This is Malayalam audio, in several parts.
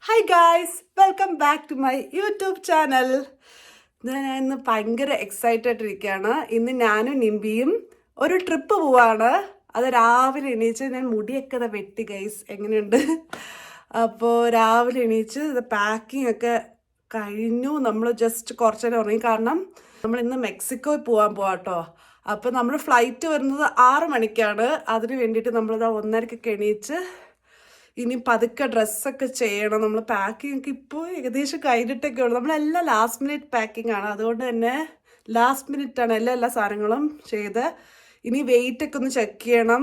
Hi guys, welcome back to my YouTube channel. ഞാൻ ഇന്ന് ഭയങ്കര എക്സൈറ്റഡ് ആയിട്ടിരിക്കുകയാണ്. ഇന്ന് ഞാനും നിമ്പിയും ഒരു ട്രിപ്പ് പോവാണ്. അത് രാവിലെ എണീച്ച് ഞാൻ മുടിയൊക്കെ വെട്ടി ഗൈസ്, എങ്ങനെയുണ്ട്? അപ്പോൾ രാവിലെ എണീച്ച് ഇത് പാക്കിംഗ് ഒക്കെ കഴിഞ്ഞു. നമ്മൾ ജസ്റ്റ് കുറച്ച് നേരം ഉറങ്ങി, കാരണം നമ്മൾ ഇന്ന് മെക്സിക്കോയിൽ പോവാട്ടോ. അപ്പോൾ നമ്മൾ ഫ്ലൈറ്റ് വരുന്നത് 6 മണിക്കാണ്. അതിന് വേണ്ടിയിട്ട് നമ്മളിത് 1:30 എണീച്ച് ഇനി പതുക്കെ ഡ്രസ്സൊക്കെ ചെയ്യണം. നമ്മൾ പാക്കിംഗ് ഒക്കെ ഇപ്പോൾ ഏകദേശം കഴിഞ്ഞിട്ടൊക്കെ ഉള്ളു. നമ്മളെല്ലാം ലാസ്റ്റ് മിനിറ്റ് പാക്കിംഗ് ആണ്, അതുകൊണ്ട് തന്നെ ലാസ്റ്റ് മിനിറ്റാണ് എല്ലാ സാധനങ്ങളും ചെയ്ത്. ഇനി വെയിറ്റ് ഒക്കെ ഒന്ന് ചെക്ക് ചെയ്യണം.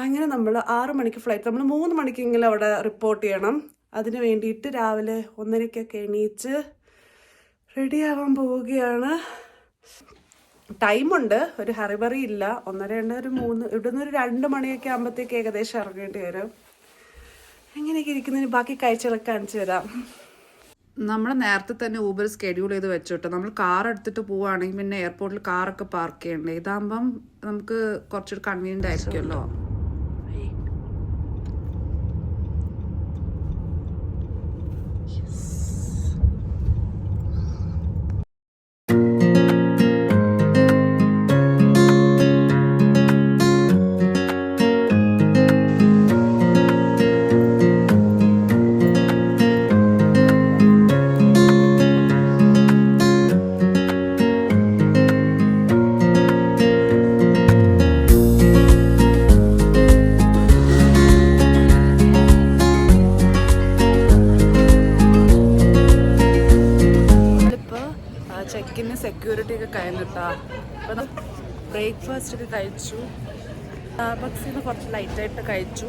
അങ്ങനെ നമ്മൾ 6 മണിക്ക് ഫ്ലൈറ്റ്, നമ്മൾ 3 മണിക്കെങ്കിലും അവിടെ റിപ്പോർട്ട് ചെയ്യണം. അതിന് വേണ്ടിയിട്ട് രാവിലെ 1:30 എണീച്ച് റെഡി ആവാൻ പോവുകയാണ്. ടൈമുണ്ട്, ഒരു ഹറിബറി ഇല്ല. 1:30 ഒരു 3, ഇവിടുന്ന് ഒരു 2 മണിയൊക്കെ ആകുമ്പോഴത്തേക്ക് ഏകദേശം ഇറങ്ങേണ്ടി വരും. എങ്ങനെയൊക്കെ ഇരിക്കുന്നതിന് ബാക്കി കാഴ്ചകളൊക്കെ കാണിച്ചു തരാം. നമ്മൾ നേരത്തെ തന്നെ ഊബർ സ്കെഡ്യൂൾ ചെയ്ത് വെച്ചോട്ടെ. നമ്മൾ കാർ എടുത്തിട്ട് പോവുകയാണെങ്കിൽ പിന്നെ എയർപോർട്ടിൽ കാറൊക്കെ പാർക്ക് ചെയ്യണ്ടേ. ഇതാകുമ്പം നമുക്ക് കുറച്ചൊരു കൺവീനിയൻ്റ് ആയിരിക്കുമല്ലോ. ചെക്കിന് സെക്യൂരിറ്റി ഒക്കെ കഴിഞ്ഞിട്ടാ. അപ്പം ബ്രേക്ക്ഫാസ്റ്റ് ഒക്കെ കഴിച്ചു. സ്റ്റാർബക്സിൽ നിന്ന് കുറച്ച് ലൈറ്റായിട്ട് കഴിച്ചു.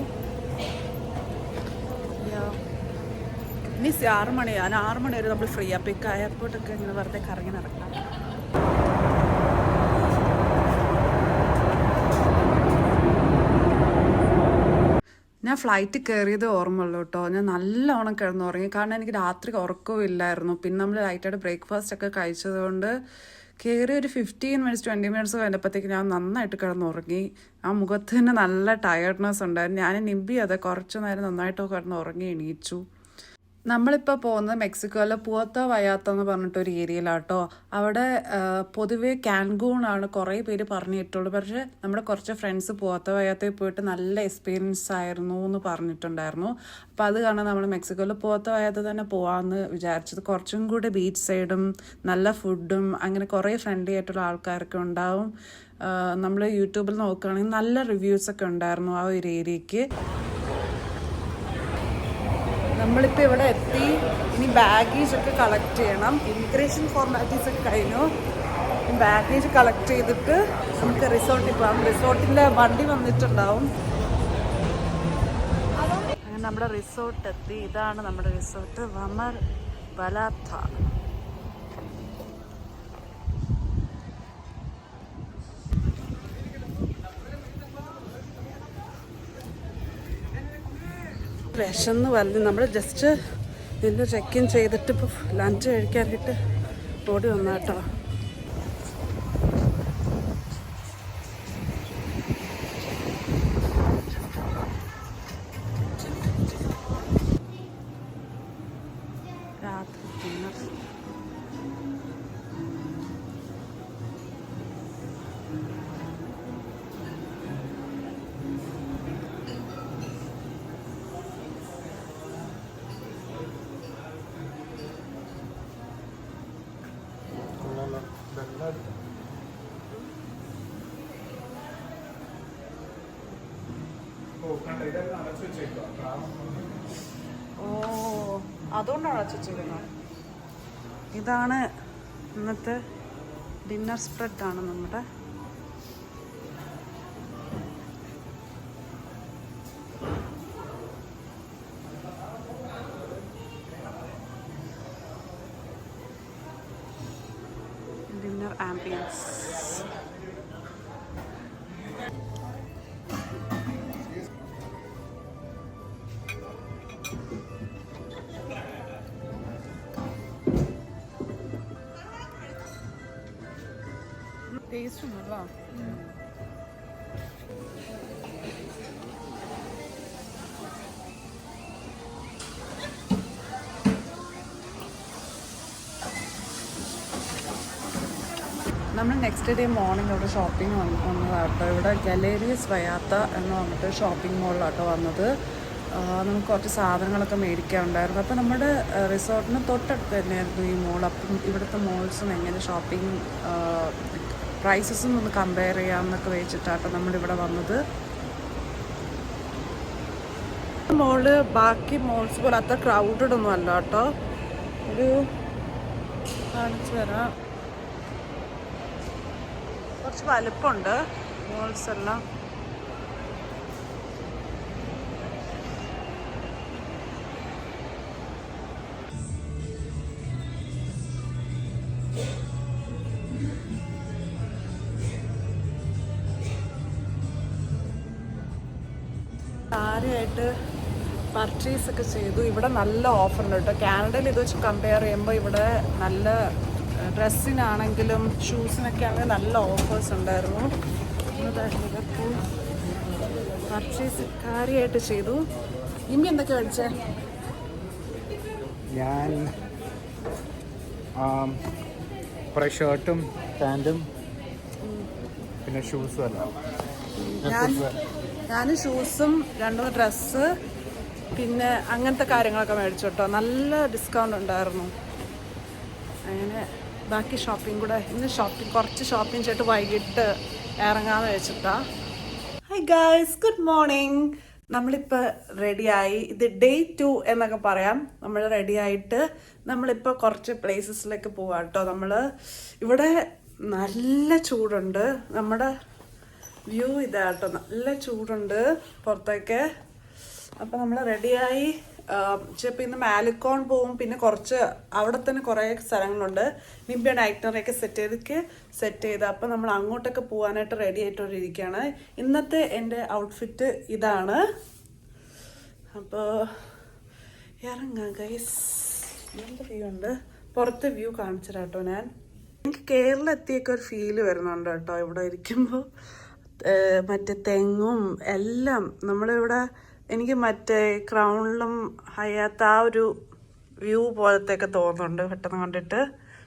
ഇനി 6 മണിയാണ്. 6 മണി വരെ നമ്മൾ ഫ്രീ. അപ്പം ഈ എയർപോർട്ടൊക്കെ ഇങ്ങനെ വെറുതെ കറങ്ങി നടക്കാം. ഞാൻ ഫ്ലൈറ്റ് കയറിയത് ഓർമ്മയുള്ളൂ കേട്ടോ. ഞാൻ നല്ലോണം കിടന്നുറങ്ങി, കാരണം എനിക്ക് രാത്രി ഉറക്കവും ഇല്ലായിരുന്നു. പിന്നെ നമ്മൾ ലൈറ്റായിട്ട് ബ്രേക്ക്ഫാസ്റ്റ് ഒക്കെ കഴിച്ചതുകൊണ്ട് കയറി ഒരു 15 മിനിറ്റ്സ് 20 മിനിറ്റ്സ് കഴിഞ്ഞപ്പോഴത്തേക്ക് ഞാൻ നന്നായിട്ട് കിടന്നുറങ്ങി. ആ മുഖത്ത് തന്നെ നല്ല ടയർഡ്നെസ് ഉണ്ടായിരുന്നു. ഞാൻ നിമ്പി അതെ കുറച്ച് നേരം നന്നായിട്ട് കിടന്നുറങ്ങി എണീച്ചു. നമ്മളിപ്പോൾ പോകുന്നത് മെക്സിക്കോയിലെ പുവർട്ടോ വയാത്ത എന്ന് പറഞ്ഞിട്ടൊരു ഏരിയയിലാട്ടോ. അവിടെ പൊതുവേ കാൻകൂണാണ് കുറേ പേര് പറഞ്ഞിട്ടുള്ളൂ. പക്ഷേ നമ്മുടെ കുറച്ച് ഫ്രണ്ട്സ് പുവർട്ടോ വയാത്തയിൽ പോയിട്ട് നല്ല എക്സ്പീരിയൻസ് ആയിരുന്നു എന്ന് പറഞ്ഞിട്ടുണ്ടായിരുന്നു. അപ്പോൾ അത് കാരണം നമ്മൾ മെക്സിക്കോയിൽ പുവർട്ടോ വയാത്ത തന്നെ പോകാമെന്ന് വിചാരിച്ചത്. കുറച്ചും കൂടി ബീച്ച് സൈഡും നല്ല ഫുഡും അങ്ങനെ കുറേ ഫ്രണ്ട്ലി ആയിട്ടുള്ള ആൾക്കാരൊക്കെ ഉണ്ടാവും. നമ്മൾ യൂട്യൂബിൽ നോക്കുകയാണെങ്കിൽ നല്ല റിവ്യൂസൊക്കെ ഉണ്ടായിരുന്നു ആ ഒരു ഏരിയയ്ക്ക്. നമ്മളിപ്പോൾ ഇവിടെ എത്തി. ഇനി ബാഗേജ് ഒക്കെ കളക്ട് ചെയ്യണം. ഇമിഗ്രേഷൻ ഫോർമാലിറ്റീസ് ഒക്കെ കഴിഞ്ഞു. ബാഗേജ് കളക്ട് ചെയ്തിട്ട് നമുക്ക് റിസോർട്ടിൽ പോകാം. റിസോർട്ടിൻ്റെ വണ്ടി വന്നിട്ടുണ്ടാവും. അങ്ങനെ നമ്മുടെ റിസോർട്ട് എത്തി. ഇതാണ് നമ്മുടെ റിസോർട്ട്, വമർ ബലാത്ത. വിശന്ന് വല്ല നമ്മൾ ജസ്റ്റ് ഇതിൽ ചെക്ക് ഇൻ ചെയ്തിട്ട് ഇപ്പോൾ ലഞ്ച് കഴിക്കാനായിട്ട് ഓടി വന്നാട്ടോ. രാത്രി ഡിന്നർ അതുകൊണ്ടാണ് അടച്ചിരിക്കുന്നത്. ഇതാണ് ഇന്നത്തെ ഡിന്നർ സ്പ്രെഡാണ് നമ്മുടെ. Dinner ambience. ടേസ്റ്റ് ഉണ്ടല്ലോ. നമ്മൾ നെക്സ്റ്റ് ഡേ മോർണിംഗ് ഇവിടെ ഷോപ്പിംഗ് വന്നതാട്ടോ. ഇവിടെ ഗലേറിയസ് വയാത്ത എന്ന് പറഞ്ഞിട്ട് ഷോപ്പിംഗ് മോളിലാട്ടോ വന്നത്. നമുക്ക് കുറച്ച് സാധനങ്ങളൊക്കെ മേടിക്കാനുണ്ടായിരുന്നു. അപ്പോൾ നമ്മുടെ റിസോർട്ടിന് തൊട്ടടുത്ത് തന്നെയായിരുന്നു ഈ മോൾ. അപ്പം ഇവിടുത്തെ മോൾസും എങ്ങനെ ഷോപ്പിംഗ് പ്രൈസസും ഒന്ന് കമ്പയർ ചെയ്യാമെന്നൊക്കെ വെച്ചിട്ടാട്ടോ നമ്മളിവിടെ വന്നത്. മോള് ബാക്കി മോൾസ് പോലെ അത്ര ക്രൗഡഡ് ഒന്നും അല്ല കേട്ടോ. ഒരു കാണിച്ചു തരാം. കുറച്ച് വലുപ്പമുണ്ട് മോൾസ് എല്ലാം. കാര്യമായിട്ട് പർച്ചേസ് ഒക്കെ ചെയ്തു. ഇവിടെ നല്ല ഓഫറുണ്ട് കേട്ടോ. കാനഡയിൽ ഇത് വെച്ച് കമ്പയർ ചെയ്യുമ്പോൾ ഇവിടെ നല്ല ഡ്രസ്സിനാണെങ്കിലും ഷൂസിനൊക്കെ ആണെങ്കിൽ നല്ല ഓഫേഴ്സ് ഉണ്ടായിരുന്നു. പർച്ചേസ് കാര്യമായിട്ട് ചെയ്തു. ഇമ്മി എന്തൊക്കെ മേടിച്ചേ? ഞാൻ കുറേ ഷർട്ടും പാൻറ്റും പിന്നെ ഷൂസും എല്ലാം. ഞാൻ ഷൂസും 2 ഡ്രസ്സ് പിന്നെ അങ്ങനത്തെ കാര്യങ്ങളൊക്കെ മേടിച്ചു കേട്ടോ. നല്ല ഡിസ്കൗണ്ട് ഉണ്ടായിരുന്നു. അങ്ങനെ ബാക്കി ഷോപ്പിംഗ് കൂടെ ഇന്ന് കുറച്ച് ഷോപ്പിംഗ് ചെയ്തിട്ട് വൈകിട്ട് ഇറങ്ങാമെന്ന് വെച്ചിട്ടാ. Hi guys, good morning. നമ്മളിപ്പോൾ റെഡിയായി. ഇത് ഡേ 2 എന്നൊക്കെ പറയാം. നമ്മൾ റെഡിയായിട്ട് നമ്മളിപ്പോൾ കുറച്ച് പ്ലേസസിലേക്ക് പോവാം കേട്ടോ. നമ്മൾ ഇവിടെ നല്ല ചൂടുണ്ട്. നമ്മുടെ വ്യൂ ഇതാട്ടോ, നല്ല ചൂടുണ്ട് പുറത്തേക്ക്. അപ്പം നമ്മൾ റെഡിയായി. ചിലപ്പോൾ ഇന്ന് മാലിക്കോൺ പോവും. പിന്നെ കുറച്ച് അവിടെ തന്നെ കുറേ സ്ഥലങ്ങളുണ്ട്. നിമ്പിയുടെ ഐറ്ററൊക്കെ സെറ്റ് ചെയ്ത് അപ്പം നമ്മൾ അങ്ങോട്ടൊക്കെ പോകാനായിട്ട് റെഡി ആയിട്ടിരിക്കുകയാണ്. ഇന്നത്തെ എൻ്റെ ഔട്ട്ഫിറ്റ് ഇതാണ്. അപ്പോൾ ഇറങ്ങാം ഗൈസ്. നല്ല വ്യൂ ഉണ്ട്. പുറത്തെ വ്യൂ കാണിച്ചു കേട്ടോ. എനിക്ക് കേരളം എത്തിയൊക്കെ ഒരു ഫീല് വരുന്നുണ്ട് കേട്ടോ ഇവിടെ ഇരിക്കുമ്പോൾ. മറ്റേ തെങ്ങും എല്ലാം നമ്മളിവിടെ എനിക്ക് മറ്റേ ക്രൗണിലും ഹയാത്ത് ആ ഒരു വ്യൂ പോലത്തെയൊക്കെ തോന്നുന്നുണ്ട് പെട്ടെന്ന് കണ്ടിട്ട്.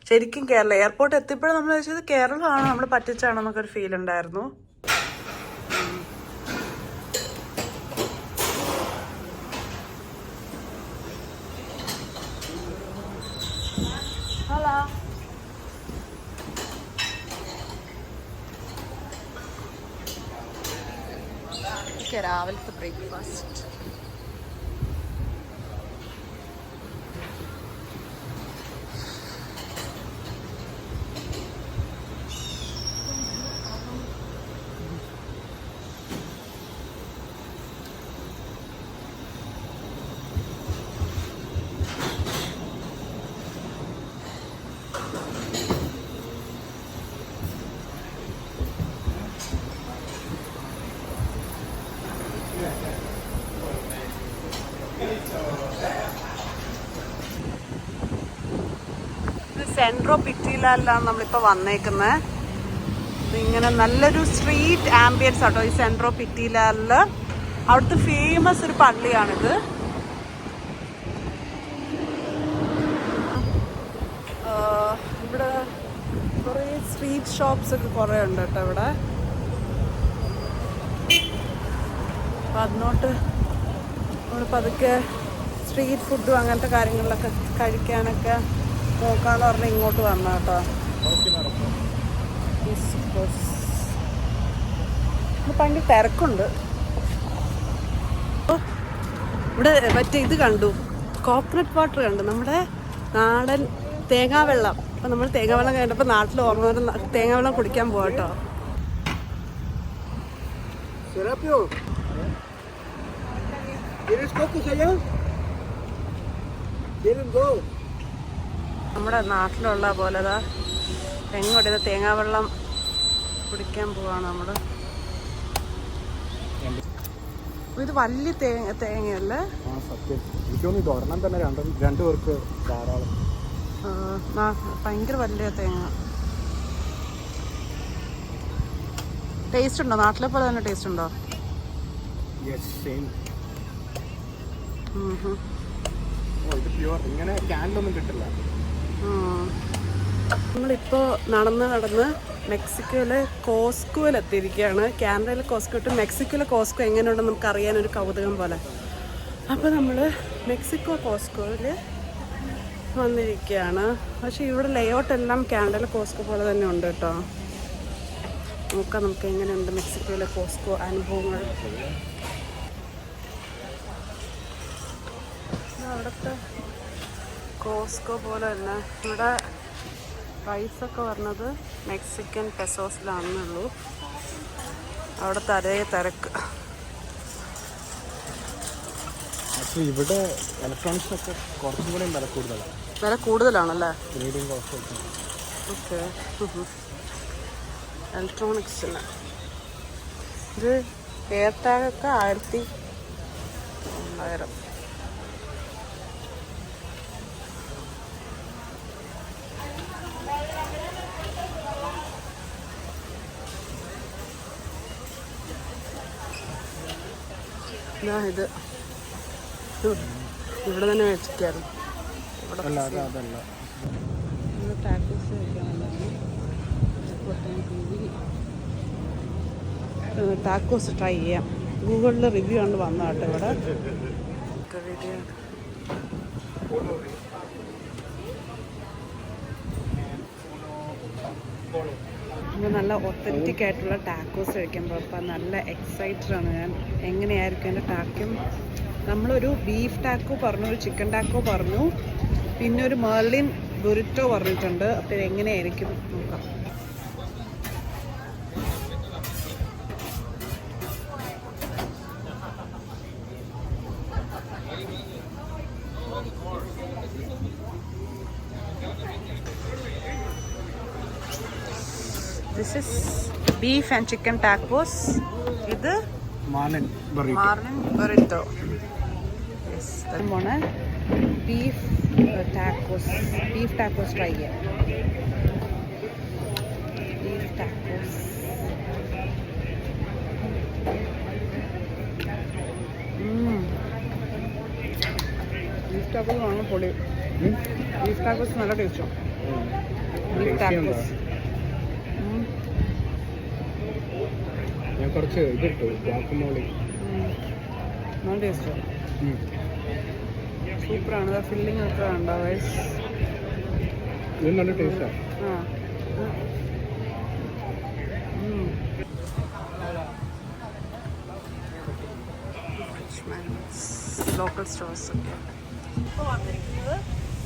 ശരിക്കും കേരളം എയർപോർട്ട് എത്തിയപ്പോഴും നമ്മൾ വെച്ചത് കേരളമാണ് നമ്മൾ പറ്റിച്ചാണെന്നൊക്കെ ഒരു ഫീൽ ഉണ്ടായിരുന്നു. ഹലോ, രാവിലത്തെ ബ്രേക്ക്ഫാസ്റ്റ്. സെൻട്രോ പിറ്റിയിലാണ് നമ്മളിപ്പോൾ വന്നേക്കുന്നത്. ഇങ്ങനെ നല്ലൊരു സ്ട്രീറ്റ് ആംബിയൻസ് ആട്ടോ ഈ സെൻട്രോ പിറ്റിയിലാലിൽ. അവിടുത്തെ ഫേമസ് ഒരു പള്ളിയാണിത്. ഇവിടെ കുറേ സ്ട്രീറ്റ് ഷോപ്സ് ഒക്കെ കുറേ ഉണ്ട് കേട്ടോ ഇവിടെ. അപ്പം അതിനോട്ട് നമ്മൾ പതുക്കെ സ്ട്രീറ്റ് ഫുഡും അങ്ങനത്തെ കാര്യങ്ങളിലൊക്കെ കഴിക്കാനൊക്കെ നോക്കാന്ന് പറഞ്ഞാൽ ഇങ്ങോട്ട് വന്ന കേട്ടോ. ഭയങ്കര തിരക്കുണ്ട്. ഇവിടെ മറ്റേ ഇത് കണ്ടു, കോക്കനട്ട് വാട്ടർ കണ്ടു, നമ്മുടെ നാടൻ തേങ്ങാവെള്ളം. അപ്പം നമ്മൾ തേങ്ങാവെള്ളം കണ്ടപ്പോൾ നാട്ടിൽ ഓർമ്മ തേങ്ങാവെള്ളം കുടിക്കാൻ പോവാട്ടോ. നമ്മുടെ നാട്ടിലുള്ള പോലെ തെങ്ങോട്ട് തേങ്ങാവെള്ളം കുടിക്കാൻ പോവാണ് നമ്മൾ. ഇത് വലിയ തേങ്ങയല്ലേ? ഭയങ്കര വലിയ തേങ്ങ. ടേസ്റ്റ് ഉണ്ടോ? നാട്ടിലെ പോലെ തന്നെ ടേസ്റ്റ് ഉണ്ടോ? ഇങ്ങനെ ക്യാനിലൊന്നും കിട്ടില്ല. നമ്മളിപ്പോൾ നടന്ന് മെക്സിക്കോയിലെ കോസ്കോയിൽ എത്തിയിരിക്കുകയാണ്. കാനഡയിലെ കോസ്കോ തൊട്ട് മെക്സിക്കോയിലെ കോസ്കോ എങ്ങനെയുണ്ടെന്ന് നമുക്ക് അറിയാനൊരു കൗതുകം പോലെ. അപ്പോൾ നമ്മൾ മെക്സിക്കോ കോസ്കോയിൽ വന്നിരിക്കുകയാണ്. പക്ഷേ ഇവിടെ ലേഔട്ട് എല്ലാം കാനഡയിലെ കോസ്കോ പോലെ തന്നെ ഉണ്ട് കേട്ടോ. നോക്കാം നമുക്ക് എങ്ങനെയുണ്ട് മെക്സിക്കോയിലെ കോസ്കോ അനുഭവങ്ങൾ. അവിടുത്തെ കോസ്കോ പോലെ തന്നെ ഇവിടെ പ്രൈസൊക്കെ പറഞ്ഞത് മെക്സിക്കൻ പെസോസിലാണെന്നുള്ളൂ. അവിടുത്തെ അതേ തിരക്ക്. ഇവിടെ ഇലക്ട്രോണിക്സ് ഒക്കെ കുറച്ചും കൂടെ വില കൂടുതലാണ്. വില കൂടുതലാണല്ലേ? ഓക്കെ. ഇലക്ട്രോണിക്സിന് ഇത് എയർ ടാഗൊക്കെ 1900. ഇത് ഇവിടെ തന്നെ മേടിക്കാറ്. ടാക്കോസ് ട്രൈ ചെയ്യാം. ഗൂഗിളിൽ റിവ്യൂ കൊണ്ട് വന്നാട്ടെ ഇവിടെ വീഡിയോ. നല്ല ഒത്തൻറ്റിക് ആയിട്ടുള്ള ടാക്കോസ് കഴിക്കുമ്പോൾ അപ്പം നല്ല എക്സൈറ്റഡ് ആണ് ഞാൻ. എങ്ങനെയായിരിക്കും എൻ്റെ ടാക്കും? നമ്മളൊരു ബീഫ് ടാക്കോ പറഞ്ഞു, ഒരു ചിക്കൻ ടാക്കോ പറഞ്ഞു, പിന്നെ ഒരു മെർലിൻ ബുറിറ്റോ പറഞ്ഞിട്ടുണ്ട്. അപ്പോൾ എങ്ങനെയായിരിക്കും നോക്കാം. This is beef and chicken tacos. ഇത് Marlin burrito. Yes, that's beef tacos. Beef tacos try ചെയ്യാം. Beef tacos. Beef tacos ആണ് പൊളി. Beef tacos നല്ല ടേസ്റ്റാണ്. Beef tacos. ഞാൻ കുറച്ച് ഇതിട്ടു ഗാക്കമോളി. നല്ല ടേസ്റ്റാണ്. സൂപ്പറാണ്. ഫില്ലിംഗ് ഒക്കെ ഉണ്ടാവും. ഇത് നല്ല ടേസ്റ്റാണ്. ലോക്കൽ സ്റ്റോഴ്സ് ഒക്കെ. ഇപ്പോൾ വന്നിരിക്കുന്നത്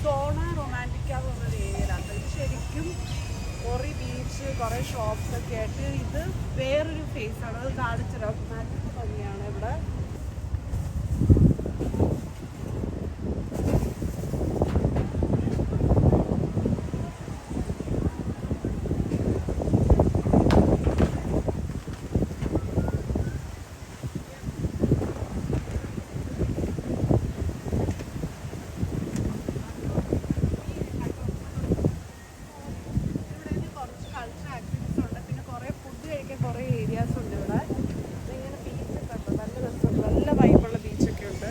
സോണ റൊമാൻറ്റിക്ക എന്ന് പറഞ്ഞൊരു ഏരിയയിലാണ്. ഇത് ശരിക്കും കുറേ ബീച്ച്, കുറേ ഷോപ്സ് ഒക്കെ ആയിട്ട് ഇത് വേറൊരു ഫേസാണ്. അത് കാണിച്ചു റൊമാൻറ്റിക് ഭംഗിയാണ് ഇവിടെ. കുറേ ഏരിയാസ് ഉണ്ട് ഇവിടെ. ഇങ്ങനെ ബീച്ചൊക്കെ ഉണ്ട്. നല്ല രസമുണ്ട്. നല്ല വൈബുള്ള ബീച്ചൊക്കെ ഉണ്ട്.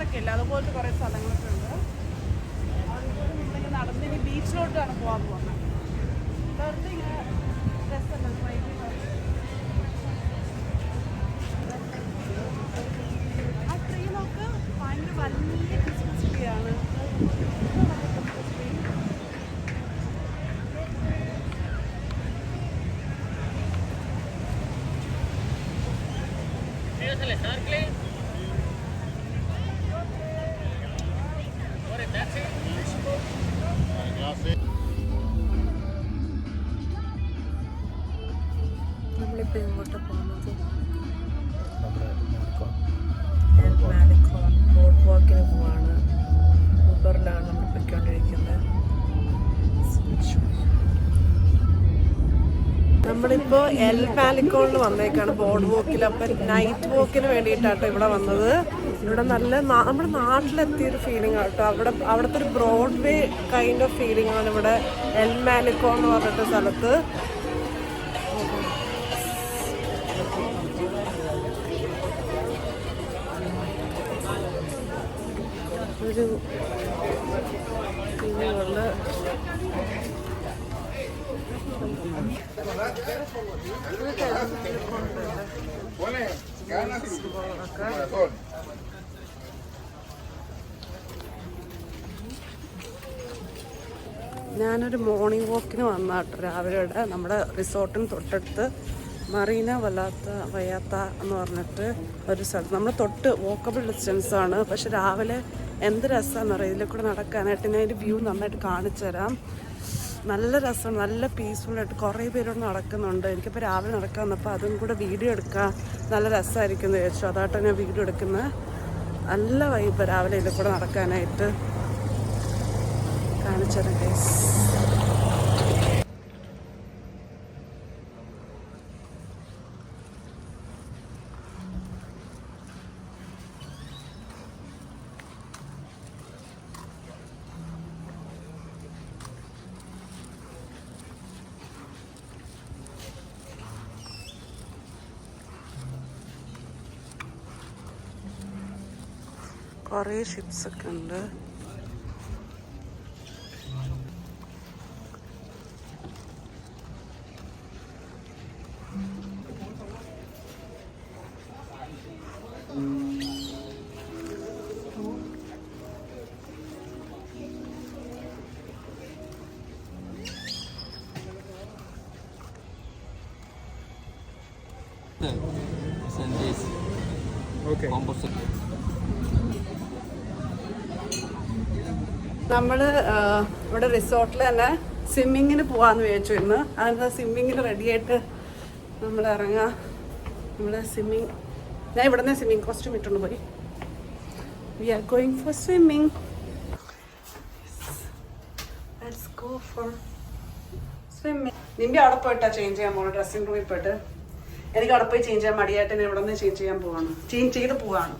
ഒക്കെ ഇല്ല, അതുപോലത്തെ കുറേ സ്ഥലങ്ങളൊക്കെ ഉണ്ട്. അതുപോലെ നമ്മളിങ്ങനെ നടന്നിനി ബീച്ചിലോട്ടാണ് പോകാൻ പോകുന്നത്. വെറുതെ ഇങ്ങനെ രസമല്ല വൈകിട്ട്. ആ ട്രീ നോക്ക്, ഭയങ്കര വലിയ ക്രിസ്മസ് ട്രീ ആണ്. നമ്മളിപ്പോൾ എങ്ങോട്ട് പോകുന്നത്? മാലിക്കോൺ ബോട്ട് വാക്കിന് പോവാണ്. ഊബറിലാണ് നമ്മൾ പൊയ്ക്കൊണ്ടിരിക്കുന്നത്. നമ്മളിപ്പോൾ എൽ മാലിക്കോണിൽ വന്നേക്കാണ് ബോർഡ് വോക്കിൽ. അപ്പം നൈറ്റ് വോക്കിന് വേണ്ടിയിട്ടാട്ടോ ഇവിടെ വന്നത്. ഇവിടെ നല്ല നമ്മുടെ നാട്ടിലെത്തിയൊരു ഫീലിംഗ് ആട്ടോ. അവിടുത്തെ ഒരു ബ്രോഡ്വേ കൈൻഡ് ഓഫ് ഫീലിംഗ് ആണ് ഇവിടെ എൽ മാലിക്കോൺ എന്ന് പറഞ്ഞിട്ട് സ്ഥലത്ത്. ഒരു ഞാനൊരു മോർണിംഗ് വാക്കിന് വന്നാട്ടോ രാവിലെ. ഇവിടെ നമ്മുടെ റിസോർട്ടിന് തൊട്ടടുത്ത് മറീന വയ്യാത്ത എന്ന് പറഞ്ഞിട്ട് ഒരു സ്ഥലത്ത് നമ്മൾ തൊട്ട് വോക്കബിൾ ഡിസ്റ്റൻസ് ആണ്. പക്ഷെ രാവിലെ എന്ത് രസമാണെന്ന് അറിയാം ഇതിലെ കൂടെ നടക്കാനായിട്ട്. ഞാൻ അതിൻ്റെ വ്യൂ നന്നായിട്ട് കാണിച്ചു തരാം. നല്ല രസമാണ്, നല്ല പീസ്ഫുള്ളായിട്ട് കുറേ പേരോട് നടക്കുന്നുണ്ട്. എനിക്കിപ്പോൾ രാവിലെ നടക്കാൻ വന്നപ്പോൾ അതും കൂടെ വീഡിയോ എടുക്കാൻ നല്ല രസമായിരിക്കും എന്ന് ചോദിച്ചു. അതാട്ടോ ഞാൻ വീഡിയോ എടുക്കുന്നത്. നല്ല വൈബ് രാവിലെ ഇതിൽ കൂടെ നടക്കാനായിട്ട്. കാണിച്ചു തരാം ഗൈസ്. കുറേ ഷിപ്സൊക്കെ ഉണ്ട്. നമ്മൾ ഇവിടെ റിസോർട്ടിൽ തന്നെ സ്വിമ്മിങ്ങിന് പോകാമെന്ന് വിചാരിച്ചു ഇന്ന്. അതിന് സ്വിമ്മിങ്ങിന് റെഡിയായിട്ട് നമ്മൾ ഇറങ്ങാം. നമ്മൾ സ്വിമ്മിങ്, ഞാൻ ഇവിടെ നിന്ന് സ്വിമ്മിങ് കോസ്റ്റ്യൂം ഇട്ടുകൊണ്ട് പോയി. We are going for swimming. Let's go for swimming. Nimbi അവിടെ പോയിട്ടാ ചേഞ്ച് ചെയ്യാൻ പോകണം, ഡ്രസ്സിംഗ് റൂമിൽ പോയിട്ട്. എനിക്ക് അവിടെ പോയി ചേഞ്ച് ചെയ്യാൻ മടിയായിട്ട് ഞാൻ ഇവിടെ നിന്ന് ചേഞ്ച് ചെയ്യാൻ പോവാണ്. ചേഞ്ച് ചെയ്ത് പോവാണ്.